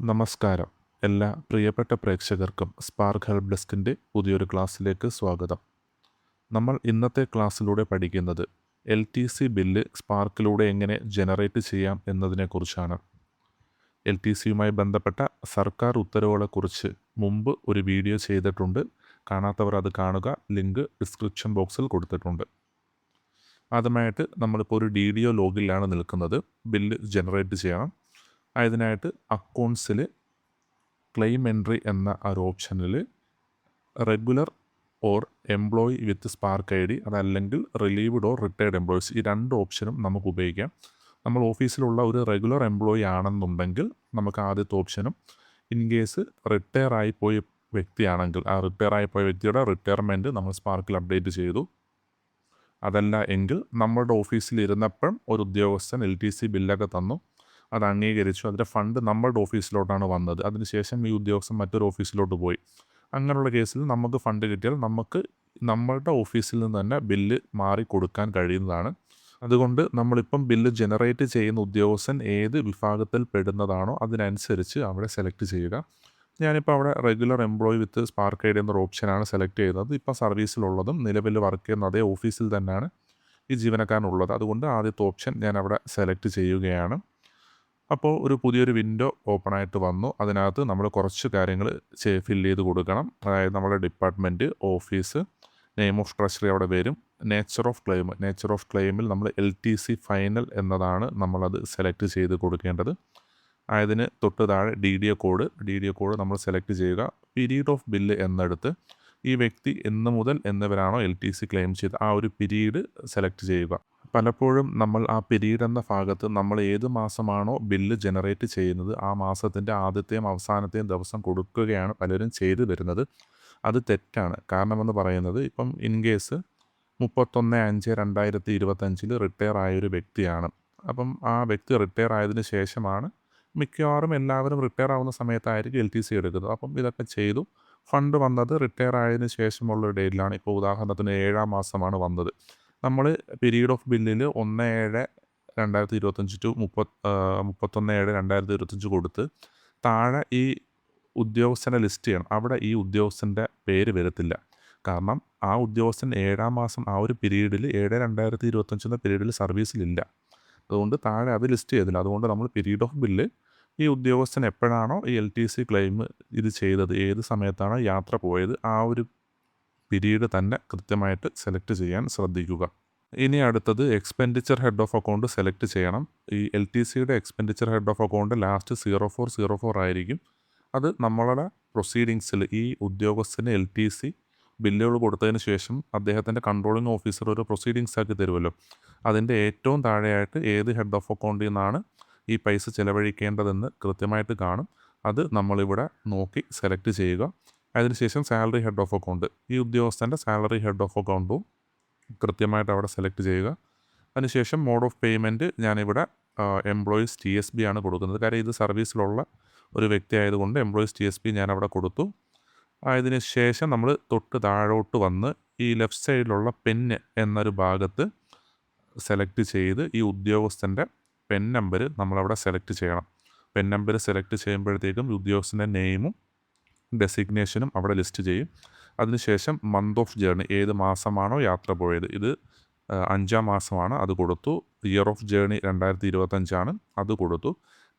നമസ്കാരം. എല്ലാ പ്രിയപ്പെട്ട പ്രേക്ഷകർക്കും സ്പാർക്ക് ഹെൽപ്പ് ഡെസ്കിൻ്റെ പുതിയൊരു ക്ലാസ്സിലേക്ക് സ്വാഗതം. നമ്മൾ ഇന്നത്തെ ക്ലാസ്സിലൂടെ പഠിക്കുന്നത് LTC ബില്ല് സ്പാർക്കിലൂടെ എങ്ങനെ ജനറേറ്റ് ചെയ്യാം എന്നതിനെക്കുറിച്ചാണ്. LTCയുമായി ബന്ധപ്പെട്ട സർക്കാർ ഉത്തരവുകളെക്കുറിച്ച് മുമ്പ് ഒരു വീഡിയോ ചെയ്തിട്ടുണ്ട്. കാണാത്തവർ അത് കാണുക. ലിങ്ക് ഡിസ്ക്രിപ്ഷൻ ബോക്സിൽ കൊടുത്തിട്ടുണ്ട്. ആദ്യമായിട്ട് നമ്മളിപ്പോൾ ഒരു DDO ലോഗിലാണ് നിൽക്കുന്നത്. ബില്ല് ജനറേറ്റ് ചെയ്യണം. അതിനായിട്ട് അക്കൗണ്ട്സിൽ ക്ലെയിം എൻട്രി എന്ന ഒരു ഓപ്ഷനിൽ regular or employee with spark ID അതല്ലെങ്കിൽ റിലീവ്ഡ് ഓർ റിട്ടയർഡ് എംപ്ലോയീസ് ഈ രണ്ട് ഓപ്ഷനും നമുക്ക് ഉപയോഗിക്കാം. നമ്മൾ ഓഫീസിലുള്ള ഒരു റെഗുലർ എംപ്ലോയി ആണെന്നുണ്ടെങ്കിൽ നമുക്ക് ആദ്യത്തെ ഓപ്ഷനും, ഇൻ കേസ് റിട്ടയർ ആയിപ്പോയ വ്യക്തിയാണെങ്കിൽ ആ റിട്ടയർ ആയിപ്പോയ വ്യക്തിയുടെ റിട്ടയർമെൻറ്റ് നമ്മൾ സ്പാർക്കിൽ അപ്ഡേറ്റ് ചെയ്തു. അതല്ല എങ്കിൽ നമ്മുടെ ഓഫീസിൽ ഇരുന്നപ്പം ഒരു ഉദ്യോഗസ്ഥൻ LTC ബില്ലൊക്കെ തന്നു, അത് അംഗീകരിച്ചു, അതിൻ്റെ ഫണ്ട് നമ്മുടെ ഓഫീസിലോട്ടാണ് വന്നത്. അതിനുശേഷം ഈ ഉദ്യോഗസ്ഥൻ മറ്റൊരു ഓഫീസിലോട്ട് പോയി. അങ്ങനെയുള്ള കേസിൽ നമുക്ക് ഫണ്ട് കിട്ടിയാൽ നമുക്ക് നമ്മളുടെ ഓഫീസിൽ നിന്ന് തന്നെ ബില്ല് മാറി കൊടുക്കാൻ കഴിയുന്നതാണ്. അതുകൊണ്ട് നമ്മളിപ്പം ബില്ല് ജനറേറ്റ് ചെയ്യുന്ന ഉദ്യോഗസ്ഥൻ ഏത് വിഭാഗത്തിൽ പെടുന്നതാണോ അതിനനുസരിച്ച് അവിടെ സെലക്ട് ചെയ്യുക. ഞാനിപ്പോൾ അവിടെ റെഗുലർ എംപ്ലോയി വിത്ത് സ്പാർക്ക് ID എന്നൊരു ഓപ്ഷനാണ് സെലക്ട് ചെയ്യുന്നത്. ഇപ്പോൾ സർവീസിലുള്ളതും നിലവിൽ വർക്ക് ചെയ്യുന്ന അതേ ഓഫീസിൽ തന്നെയാണ് ഈ ജീവനക്കാരനുള്ളത്. അതുകൊണ്ട് ആദ്യത്തെ ഓപ്ഷൻ ഞാൻ അവിടെ സെലക്ട് ചെയ്യുകയാണ്. അപ്പോൾ ഒരു പുതിയൊരു വിൻഡോ ഓപ്പൺ ആയിട്ട് വന്നു. അതിനകത്ത് നമ്മൾ കുറച്ച് കാര്യങ്ങൾ ഫില്ല് ചെയ്ത് കൊടുക്കണം. അതായത് നമ്മുടെ department, office, name of treasury അവിടെ വരും. നേച്ചർ ഓഫ് ക്ലെയിമിൽ നമ്മൾ LTC ഫൈനൽ എന്നതാണ് നമ്മളത് സെലക്ട് ചെയ്ത് കൊടുക്കേണ്ടത്. അതിന് തൊട്ട് താഴെ DDO കോഡ് നമ്മൾ സെലക്ട് ചെയ്യുക. പീരീഡ് ഓഫ് ബില്ല് എന്നെടുത്ത് ഈ വ്യക്തി എന്ന് മുതൽ എന്നിവരാണോ LTC ക്ലെയിം ചെയ്ത് ആ ഒരു പീരീഡ് സെലക്ട് ചെയ്യുക. പലപ്പോഴും നമ്മൾ ആ പീരീഡ് എന്ന ഭാഗത്ത് നമ്മൾ ഏത് മാസമാണോ ബില്ല് ജനറേറ്റ് ചെയ്യുന്നത് ആ മാസത്തിൻ്റെ ആദ്യത്തെയും അവസാനത്തെയും ദിവസം കൊടുക്കുകയാണ് പലരും ചെയ്തു വരുന്നത്. അത് തെറ്റാണ്. കാരണമെന്ന് പറയുന്നത്, ഇപ്പം ഇൻ കേസ് 31/5/2025 റിട്ടയർ ആയൊരു വ്യക്തിയാണ്. അപ്പം ആ വ്യക്തി റിട്ടയർ ആയതിനു ശേഷമാണ് മിക്കവാറും എല്ലാവരും റിട്ടയർ ആവുന്ന സമയത്തായിരിക്കും LTC എടുക്കുന്നത്. അപ്പം ഇതൊക്കെ ചെയ്തു. ഫണ്ട് വന്നത് റിട്ടയർ ആയതിനു ശേഷമുള്ള ഡേറ്റിലാണ്. ഇപ്പോൾ ഉദാഹരണത്തിന് 7-ാം മാസമാണ് വന്നത്. നമ്മൾ പീരീഡ് ഓഫ് ബില്ലിൽ 1/7/2025 ടു 31/7/2025 കൊടുത്ത് താഴെ ഈ ഉദ്യോഗസ്ഥനെ ലിസ്റ്റ് ചെയ്യണം. അവിടെ ഈ ഉദ്യോഗസ്ഥൻ്റെ പേര് വരത്തില്ല. കാരണം ആ ഉദ്യോഗസ്ഥൻ 7-ാം മാസം ആ ഒരു പീരീഡിൽ 7/2025 എന്ന പീരീഡിൽ സർവീസിലില്ല. അതുകൊണ്ട് താഴെ അത് ലിസ്റ്റ് ചെയ്തില്ല. അതുകൊണ്ട് നമ്മൾ പീരീഡ് ഓഫ് ബില്ല് ഈ ഉദ്യോഗസ്ഥൻ എപ്പോഴാണോ ഈ LTC ക്ലെയിം ഇത് ചെയ്തത്, ഏത് സമയത്താണോ യാത്ര പോയത് ആ ഒരു പീരീഡ് തന്നെ കൃത്യമായിട്ട് സെലക്ട് ചെയ്യാൻ ശ്രദ്ധിക്കുക. ഇനി അടുത്തത് expenditure head of account select ചെയ്യണം. ഈ LTCയുടെ expenditure head of account last 0404 ആയിരിക്കും. അത് നമ്മളുടെ പ്രൊസീഡിങ്സിൽ ഈ ഉദ്യോഗസ്ഥന് LTC ബില്ലുകൾ കൊടുത്തതിന് ശേഷം അദ്ദേഹത്തിൻ്റെ കൺട്രോളിംഗ് ഓഫീസർ ഒരു പ്രൊസീഡിങ്സ് ആക്കി തരുമല്ലോ, അതിൻ്റെ ഏറ്റവും താഴെയായിട്ട് ഏത് ഹെഡ് ഓഫ് അക്കൗണ്ടിൽ നിന്നാണ് ഈ പൈസ ചിലവഴിക്കേണ്ടതെന്ന് കൃത്യമായിട്ട് കാണും. അത് നമ്മളിവിടെ നോക്കി സെലക്ട് ചെയ്യുക. അതിനുശേഷം സാലറി ഹെഡ് ഓഫ് അക്കൗണ്ട്, ഈ ഉദ്യോഗസ്ഥൻ്റെ സാലറി ഹെഡ് ഓഫ് അക്കൗണ്ടും കൃത്യമായിട്ട് അവിടെ സെലക്ട് ചെയ്യുക. അതിനുശേഷം മോഡ് ഓഫ് പേയ്മെൻറ്റ് ഞാനിവിടെ എംപ്ലോയീസ് TSB ആണ് കൊടുക്കുന്നത്. കാര്യം ഇത് സർവീസിലുള്ള ഒരു വ്യക്തി ആയതുകൊണ്ട് എംപ്ലോയീസ് TSB ഞാനവിടെ കൊടുത്തു. അതിന് ശേഷം നമ്മൾ തൊട്ട് താഴോട്ട് വന്ന് ഈ ലെഫ്റ്റ് സൈഡിലുള്ള പെന്ന് എന്നൊരു ഭാഗത്ത് സെലക്ട് ചെയ്ത് ഈ ഉദ്യോഗസ്ഥൻ്റെ പെൻ നമ്പർ നമ്മളവിടെ സെലക്ട് ചെയ്യണം. പെൻ നമ്പർ സെലക്ട് ചെയ്യുമ്പോഴത്തേക്കും ഉദ്യോഗസ്ഥൻ്റെ നെയിമും ഡെസിഗ്നേഷനും അവിടെ ലിസ്റ്റ് ചെയ്യും. അതിനുശേഷം മന്ത് ഓഫ് ജേർണി, ഏത് മാസമാണോ യാത്ര പോയത്, ഇത് 5-ാം മാസമാണ്, അത് കൊടുത്തു. ഇയർ ഓഫ് ജേർണി 2025 അത് കൊടുത്തു.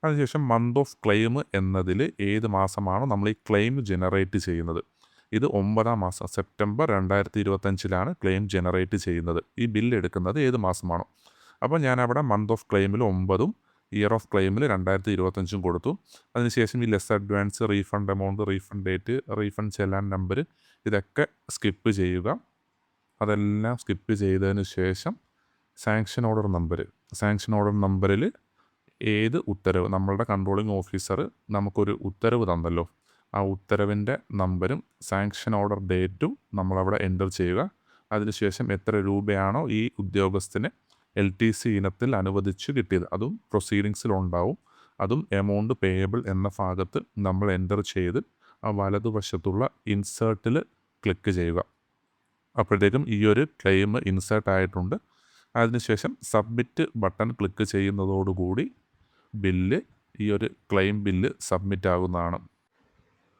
അതിനുശേഷം മന്ത് ഓഫ് ക്ലെയിം എന്നതിൽ ഏത് മാസമാണോ നമ്മൾ ഈ ക്ലെയിം ജനറേറ്റ് ചെയ്യുന്നത്, ഇത് 9-ാം മാസം സെപ്റ്റംബർ 2025 ക്ലെയിം ജനറേറ്റ് ചെയ്യുന്നത്. ഈ ബില്ല് എടുക്കുന്നത് ഏത് മാസമാണോ. അപ്പോൾ ഞാനവിടെ മന്ത് ഓഫ് ക്ലെയിമിൽ 9-ഉം ഇയർ ഓഫ് ക്ലെയിമിൽ 2025 കൊടുത്തു. അതിനുശേഷം ഈ less advance, refund amount, refund date, refund ചെല്ലാൻ നമ്പർ ഇതൊക്കെ സ്കിപ്പ് ചെയ്യുക. അതെല്ലാം സ്കിപ്പ് ചെയ്തതിന് ശേഷം സാങ്ഷൻ ഓർഡർ നമ്പറിൽ ഏത് ഉത്തരവ്, നമ്മളുടെ കൺട്രോളിംഗ് ഓഫീസർ നമുക്കൊരു ഉത്തരവ് തന്നല്ലോ, ആ ഉത്തരവിൻ്റെ നമ്പരും സാങ്ഷൻ ഓർഡർ ഡേറ്റും നമ്മളവിടെ എൻ്റർ ചെയ്യുക. അതിനുശേഷം എത്ര രൂപയാണോ ഈ ഉദ്യോഗസ്ഥന് LTC ഇനത്തിൽ അനുവദിച്ച് കിട്ടിയത് അതും പ്രൊസീഡിങ്സിലുണ്ടാവും. അതും എമൗണ്ട് പേയബിൾ എന്ന ഭാഗത്ത് നമ്മൾ എൻ്റർ ചെയ്ത് ആ വലതുവശത്തുള്ള ഇൻസേർട്ടിൽ ക്ലിക്ക് ചെയ്യുക. അപ്പോഴത്തേക്കും ഈ ഒരു ക്ലെയിം ഇൻസേർട്ട് ആയിട്ടുണ്ട്. അതിനുശേഷം സബ്മിറ്റ് ബട്ടൺ ക്ലിക്ക് ചെയ്യുന്നതോടുകൂടി ബില്ല് ഈ ഒരു ക്ലെയിം ബില്ല് സബ്മിറ്റ് ആകുന്നതാണ്.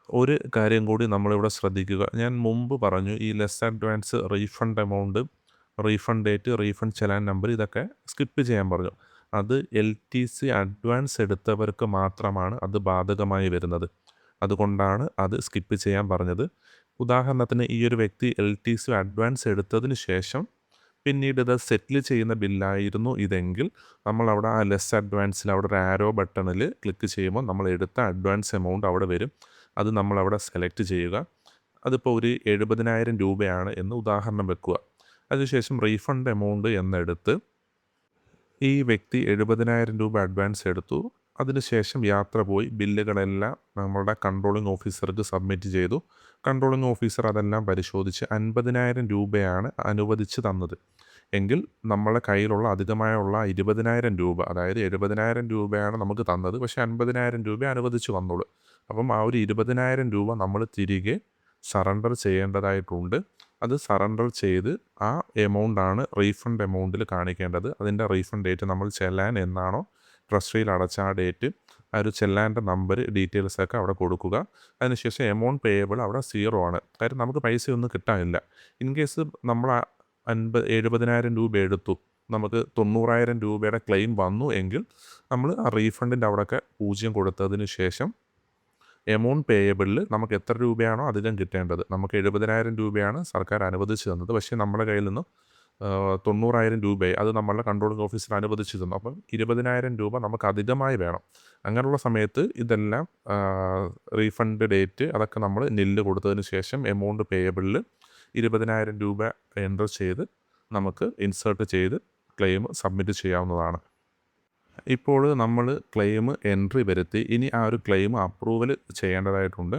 ഒരു കാര്യം കൂടി നമ്മളിവിടെ ശ്രദ്ധിക്കുക. ഞാൻ മുമ്പ് പറഞ്ഞു ഈ less advance refund amount, refund date, refund challan number ഇതൊക്കെ സ്കിപ്പ് ചെയ്യാൻ പറഞ്ഞു. അത് LTC അഡ്വാൻസ് എടുത്തവർക്ക് മാത്രമാണ് അത് ബാധകമായി വരുന്നത്. അതുകൊണ്ടാണ് അത് സ്കിപ്പ് ചെയ്യാൻ പറഞ്ഞത്. ഉദാഹരണത്തിന് ഈ ഒരു വ്യക്തി LTC അഡ്വാൻസ് എടുത്തതിന് ശേഷം പിന്നീട് ഇത് സെറ്റിൽ ചെയ്യുന്ന ബില്ലായിരുന്നു ഇതെങ്കിൽ നമ്മളവിടെ ആ ലെസ് അഡ്വാൻസിൽ അവിടെ ഒരു ആരോ ബട്ടണിൽ ക്ലിക്ക് ചെയ്യുമ്പോൾ നമ്മൾ എടുത്ത അഡ്വാൻസ് എമൗണ്ട് അവിടെ വരും. അത് നമ്മളവിടെ സെലക്ട് ചെയ്യുക. അതിപ്പോൾ ഒരു 70,000 രൂപയാണ് എന്ന് ഉദാഹരണം വെക്കുക. അതിനുശേഷം റീഫണ്ട് എമൗണ്ട് എന്നെടുത്ത് ഈ വ്യക്തി 70,000 രൂപ അഡ്വാൻസ് എടുത്തു. അതിനുശേഷം യാത്ര പോയി ബില്ലുകളെല്ലാം നമ്മളുടെ കൺട്രോളിംഗ് ഓഫീസർക്ക് സബ്മിറ്റ് ചെയ്തു. കൺട്രോളിംഗ് ഓഫീസർ അതെല്ലാം പരിശോധിച്ച് 50,000 രൂപയാണ് അനുവദിച്ച് തന്നത് എങ്കിൽ നമ്മളെ കയ്യിലുള്ള അധികമായുള്ള 20,000 രൂപ, അതായത് 70,000 രൂപയാണ് നമുക്ക് തന്നത്, പക്ഷേ 50,000 രൂപ അനുവദിച്ച് വന്നോളൂ. അപ്പം ആ ഒരു 20,000 രൂപ നമ്മൾ തിരികെ സറണ്ടർ ചെയ്യേണ്ടതായിട്ടുണ്ട്. അത് സറണ്ടർ ചെയ്ത് ആ എമൗണ്ടാണ് റീഫണ്ട് എമൗണ്ടിൽ കാണിക്കേണ്ടത്. അതിൻ്റെ റീഫണ്ട് ഡേറ്റ് നമ്മൾ ചെല്ലാൻ എന്നാണോ ട്രഷറിയിൽ അടച്ച ആ ഡേറ്റ്, ആ ഒരു ചെല്ലാൻ്റെ നമ്പർ, ഡീറ്റെയിൽസൊക്കെ അവിടെ കൊടുക്കുക. അതിനുശേഷം എമൗണ്ട് പേയബിൾ അവിടെ 0 ആണ്. കാര്യം നമുക്ക് പൈസയൊന്നും കിട്ടാനില്ല. ഇൻ കേസ് നമ്മൾ 70,000 രൂപ എടുത്തു, നമുക്ക് 90,000 രൂപയുടെ ക്ലെയിം വന്നു എങ്കിൽ നമ്മൾ ആ റീഫണ്ടിൻ്റെ അവിടെയൊക്കെ 0 കൊടുത്തതിന് ശേഷം എമൗണ്ട് പേയബിളിൽ നമുക്ക് എത്ര രൂപയാണോ അധികം കിട്ടേണ്ടത്, നമുക്ക് 70,000 രൂപയാണ് സർക്കാർ അനുവദിച്ച് തന്നത്, പക്ഷേ നമ്മുടെ കയ്യിൽ നിന്ന് 90,000 രൂപയെ അത് നമ്മളുടെ കൺട്രോളിംഗ് ഓഫീസർ അനുവദിച്ച് തന്നു. അപ്പം 20,000 രൂപ നമുക്ക് അധികമായി വേണം. അങ്ങനെയുള്ള സമയത്ത് ഇതെല്ലാം റീഫണ്ട് ഡേറ്റ് അതൊക്കെ നമ്മൾ നില്ല് കൊടുത്തതിന് ശേഷം എമൗണ്ട് പേയബിളിൽ 20,000 രൂപ എൻ്റർ ചെയ്ത് നമുക്ക് ഇൻസേർട്ട് ചെയ്ത് ക്ലെയിം സബ്മിറ്റ് ചെയ്യാവുന്നതാണ്. ഇപ്പോൾ നമ്മൾ ക്ലെയിം എൻട്രി വരുത്തി. ഇനി ആ ഒരു ക്ലെയിം അപ്രൂവൽ ചെയ്യേണ്ടതായിട്ടുണ്ട്.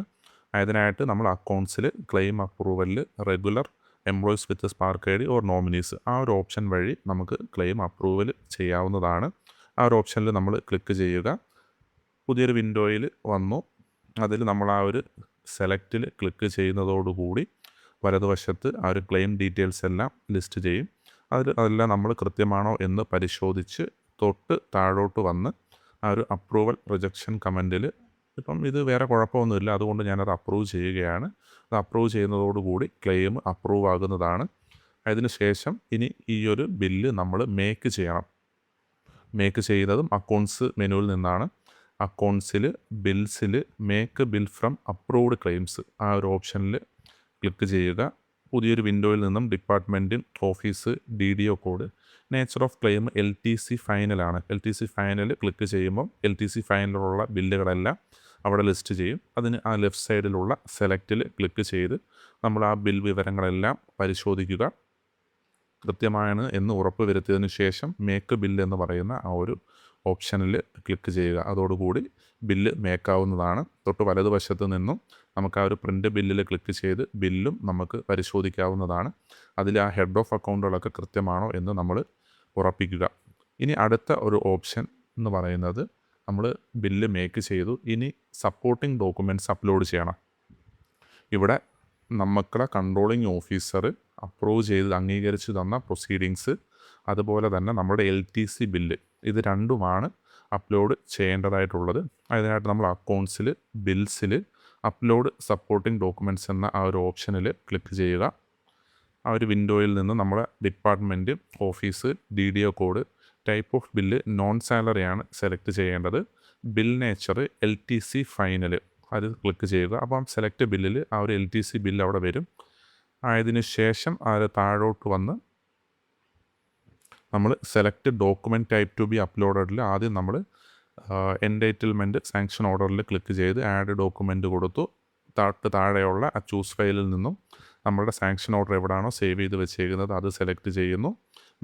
അതിനായിട്ട് നമ്മൾ അക്കൗണ്ട്സിൽ ക്ലെയിം അപ്രൂവലിൽ regular employees with spark I D or nominees ആ ഒരു ഓപ്ഷൻ വഴി നമുക്ക് ക്ലെയിം അപ്രൂവൽ ചെയ്യാവുന്നതാണ്. ആ ഒരു ഓപ്ഷനിൽ നമ്മൾ ക്ലിക്ക് ചെയ്യുക. പുതിയൊരു വിൻഡോയിൽ വന്നു. അതിൽ നമ്മൾ ആ ഒരു സെലക്റ്റിൽ ക്ലിക്ക് ചെയ്യുന്നതോടുകൂടി വലതുവശത്ത് ആ ഒരു ക്ലെയിം ഡീറ്റെയിൽസ് എല്ലാം ലിസ്റ്റ് ചെയ്യും. അതെല്ലാം നമ്മൾ കൃത്യമാണോ എന്ന് പരിശോധിച്ച് തൊട്ട് താഴോട്ട് വന്ന് ആ ഒരു അപ്രൂവൽ റിജക്ഷൻ കമൻറ്റിൽ ഇപ്പം ഇത് വേറെ കുഴപ്പമൊന്നുമില്ല, അതുകൊണ്ട് ഞാനത് അപ്രൂവ് ചെയ്യുകയാണ്. അത് അപ്രൂവ് ചെയ്യുന്നതോടുകൂടി ക്ലെയിം അപ്രൂവ് ആകുന്നതാണ്. അതിന് ശേഷം ഇനി ഈ ഒരു ബില്ല് നമ്മൾ മേക്ക് ചെയ്യണം. മേക്ക് ചെയ്യുന്നതും അക്കൗണ്ട്സ് മെനുവിൽ നിന്നാണ്. അക്കൗണ്ട്സിൽ ബിൽസിൽ make bill from approved claims ആ ഒരു ഓപ്ഷനിൽ ക്ലിക്ക് ചെയ്യുക. പുതിയൊരു വിൻഡോയിൽ നിന്നും department, office, DDO code, nature of claim LTC ഫൈനലാണ്. LTC ഫൈനൽ ക്ലിക്ക് ചെയ്യുമ്പം LTC ഫൈനലിലുള്ള ബില്ലുകളെല്ലാം അവിടെ ലിസ്റ്റ് ചെയ്യും. അതിന് ആ ലെഫ്റ്റ് സൈഡിലുള്ള സെലക്റ്റിൽ ക്ലിക്ക് ചെയ്ത് നമ്മൾ ആ ബിൽ വിവരങ്ങളെല്ലാം പരിശോധിക്കുക. കൃത്യമാണ് എന്ന് ഉറപ്പ് വരുത്തിയതിന് ശേഷം മേക്ക് ബില്ല് എന്ന് പറയുന്ന ആ ഒരു ഓപ്ഷനിൽ ക്ലിക്ക് ചെയ്യുക. അതോടുകൂടി ബില്ല് മേക്കാവുന്നതാണ്. തൊട്ട് വലതുവശത്ത് നിന്നും നമുക്ക് ആ ഒരു പ്രിൻ്റ് ബില്ലിൽ ക്ലിക്ക് ചെയ്ത് ബില്ലും നമുക്ക് പരിശോധിക്കാവുന്നതാണ്. അതിൽ ആ ഹെഡ് ഓഫ് അക്കൗണ്ടുകളൊക്കെ കൃത്യമാണോ എന്ന് നമ്മൾ ഉറപ്പിക്കുക. ഇനി അടുത്ത ഒരു ഓപ്ഷൻ എന്ന് പറയുന്നത് നമ്മൾ ബില്ല് മേക്ക് ചെയ്തു. ഇനി സപ്പോർട്ടിംഗ് ഡോക്യുമെൻറ്റ്സ് അപ്ലോഡ് ചെയ്യണം. ഇവിടെ നമുക്കുടെ കൺട്രോളിംഗ് ഓഫീസർ അപ്രൂവ് ചെയ്ത് അംഗീകരിച്ച് തന്ന പ്രൊസീഡിങ്സ്, അതുപോലെ തന്നെ നമ്മുടെ LTC ബില്ല്, ഇത് രണ്ടുമാണ് അപ്ലോഡ് ചെയ്യേണ്ടതായിട്ടുള്ളത്. അതിനായിട്ട് നമ്മൾ അക്കൗണ്ട്സിൽ ബിൽസിൽ അപ്ലോഡ് സപ്പോർട്ടിംഗ് ഡോക്യുമെൻറ്റ്സ് എന്ന ആ ഒരു ഓപ്ഷനിൽ ക്ലിക്ക് ചെയ്യുക. ആ ഒരു വിൻഡോയിൽ നിന്ന് നമ്മുടെ department, office, DDO code, type of bill non സാലറിയാണ് സെലക്ട് ചെയ്യേണ്ടത്. ബിൽ നേച്ചർ LTC ഫൈനൽ അത് ക്ലിക്ക് ചെയ്യുക. അപ്പം സെലക്ട് ബില്ലിൽ ആ ഒരു LTC ബില്ല് അവിടെ വരും. ആയതിനു ശേഷം അത് താഴോട്ട് വന്ന് നമ്മൾ select document type to be അപ്ലോഡഡിൽ ആദ്യം നമ്മൾ എൻടൈറ്റിൽമെൻറ്റ് സാങ്ഷൻ ഓർഡറിൽ ക്ലിക്ക് ചെയ്ത് ആഡ് ഡോക്യുമെൻറ്റ് കൊടുത്തു. താഴെയുള്ള ആ ചൂസ് ഫയലിൽ നിന്നും നമ്മളുടെ സാങ്ഷൻ ഓർഡർ എവിടെയാണോ സേവ് ചെയ്ത് വെച്ചേക്കുന്നത് അത് സെലക്ട് ചെയ്യുന്നു.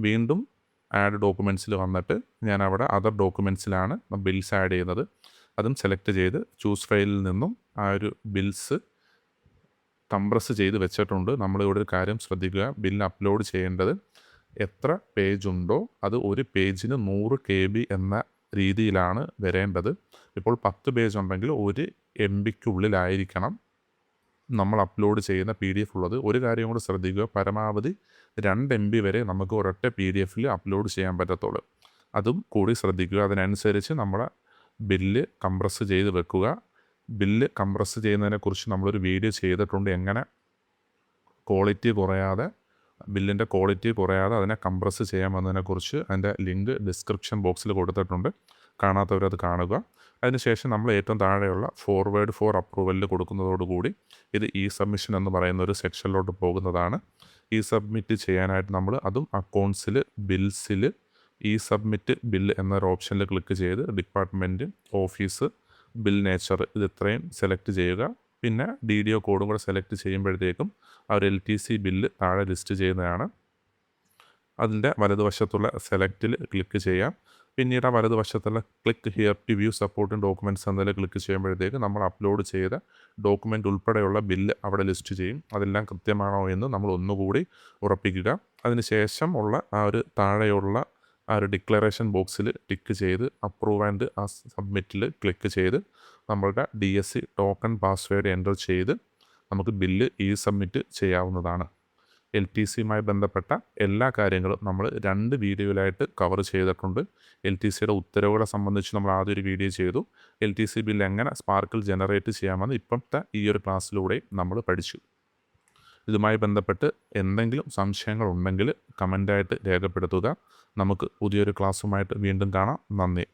വീണ്ടും ആഡ് ഡോക്യുമെൻറ്റ്സിൽ വന്നിട്ട് ഞാൻ അവിടെ അതർ ഡോക്യുമെൻറ്റ്സിലാണ് ബിൽസ് ആഡ് ചെയ്യുന്നത്. അതും സെലക്ട് ചെയ്ത് ചൂസ് ഫയലിൽ നിന്നും ആ ഒരു ബിൽസ് കംപ്രസ് ചെയ്ത് വെച്ചിട്ടുണ്ട്. നമ്മളിവിടെ ഒരു കാര്യം ശ്രദ്ധിക്കുക, ബില്ല് അപ്ലോഡ് ചെയ്യേണ്ടത് എത്ര പേജുണ്ടോ അത് ഒരു പേജിന് 100 KB എന്ന രീതിയിലാണ് വരേണ്ടത്. ഇപ്പോൾ 10 പേജ് ഉണ്ടെങ്കിൽ 1 MBക്കുള്ളിലായിരിക്കണം നമ്മൾ അപ്ലോഡ് ചെയ്യുന്ന PDF ഉള്ളത്. ഒരു കാര്യം കൂടി ശ്രദ്ധിക്കുക, പരമാവധി 2 MB വരെ നമുക്ക് ഒരൊറ്റ PDFൽ അപ്ലോഡ് ചെയ്യാൻ പറ്റത്തുള്ളൂ. അതും കൂടി ശ്രദ്ധിക്കുക. അതിനനുസരിച്ച് നമ്മുടെ ബില്ല് കംപ്രസ് ചെയ്ത് വെക്കുക. ബില്ല് കംപ്രസ് ചെയ്യുന്നതിനെക്കുറിച്ച് നമ്മളൊരു വീഡിയോ ചെയ്തിട്ടുണ്ട്. എങ്ങനെ ക്വാളിറ്റി കുറയാതെ ബില്ലിൻ്റെ ക്വാളിറ്റി കുറയാതെ അതിനെ കംപ്രസ് ചെയ്യാമെന്നതിനെക്കുറിച്ച്. അതിൻ്റെ ലിങ്ക് ഡിസ്ക്രിപ്ഷൻ ബോക്സിൽ കൊടുത്തിട്ടുണ്ട്. കാണാത്തവരത് കാണുക. അതിനുശേഷം നമ്മൾ ഏറ്റവും താഴെയുള്ള ഫോർവേഡ് ഫോർ അപ്രൂവലിൽ കൊടുക്കുന്നതോടുകൂടി ഇത് ഇ സബ്മിഷൻ എന്ന് പറയുന്ന ഒരു സെക്ഷനിലോട്ട് പോകുന്നതാണ്. ഇ സബ്മിറ്റ് ചെയ്യാനായിട്ട് നമ്മൾ അതും അക്കൗണ്ട്സിൽ ബിൽസിൽ ഇ സബ്മിറ്റ് ബിൽ എന്നൊരു ഓപ്ഷനിൽ ക്ലിക്ക് ചെയ്ത് ഡിപ്പാർട്ട്മെൻറ്റ്, ഓഫീസ്, ബിൽ നേച്ചർ ഇത് ഇത്രയും സെലക്ട് ചെയ്യുക. പിന്നെ DDO കോഡും കൂടെ സെലക്ട് ചെയ്യുമ്പോഴത്തേക്കും ആ ഒരു LTC ബില്ല് താഴെ ലിസ്റ്റ് ചെയ്യുന്നതാണ്. അതിൻ്റെ വലതുവശത്തുള്ള സെലക്റ്റിൽ ക്ലിക്ക് ചെയ്യാം. പിന്നീട് ആ വലതുവശത്തുള്ള click here to view supporting documents എന്നതിൽ ക്ലിക്ക് ചെയ്യുമ്പോഴത്തേക്ക് നമ്മൾ അപ്ലോഡ് ചെയ്ത ഡോക്യുമെൻ്റ് ഉൾപ്പെടെയുള്ള ബില്ല് അവിടെ ലിസ്റ്റ് ചെയ്യും. അതെല്ലാം കൃത്യമാണോ എന്ന് നമ്മൾ ഒന്നുകൂടി ഉറപ്പിക്കുക. അതിനുശേഷം ഉള്ള ആ ഒരു താഴെയുള്ള ആ ഒരു ഡിക്ലറേഷൻ ബോക്സിൽ ടിക്ക് ചെയ്ത് അപ്രൂവ് ആൻഡ് ആ സബ്മിറ്റിൽ ക്ലിക്ക് ചെയ്ത് നമ്മളുടെ DSC ടോക്കൺ പാസ്വേഡ് എൻ്റർ ചെയ്ത് നമുക്ക് ബില്ല് ഇ സബ്മിറ്റ് ചെയ്യാവുന്നതാണ്. LTCയുമായി ബന്ധപ്പെട്ട എല്ലാ കാര്യങ്ങളും നമ്മൾ 2 വീഡിയോയിലായിട്ട് കവർ ചെയ്തിട്ടുണ്ട്. LTCയുടെ ഉത്തരവുകളെ സംബന്ധിച്ച് നമ്മൾ ആദ്യം ഒരു വീഡിയോ ചെയ്തു. LTC ബില്ല് എങ്ങനെ സ്പാർക്കിൽ ജനറേറ്റ് ചെയ്യാമെന്ന് ഇപ്പോഴത്തെ ഈ ഒരു ക്ലാസ്സിലൂടെ നമ്മൾ പഠിച്ചു. ഇതുമായി ബന്ധപ്പെട്ട് എന്തെങ്കിലും സംശയങ്ങളുണ്ടെങ്കിൽ കമൻ്റായിട്ട് രേഖപ്പെടുത്തുക. നമുക്ക് പുതിയൊരു ക്ലാസ്സുമായിട്ട് വീണ്ടും കാണാം. നന്ദി.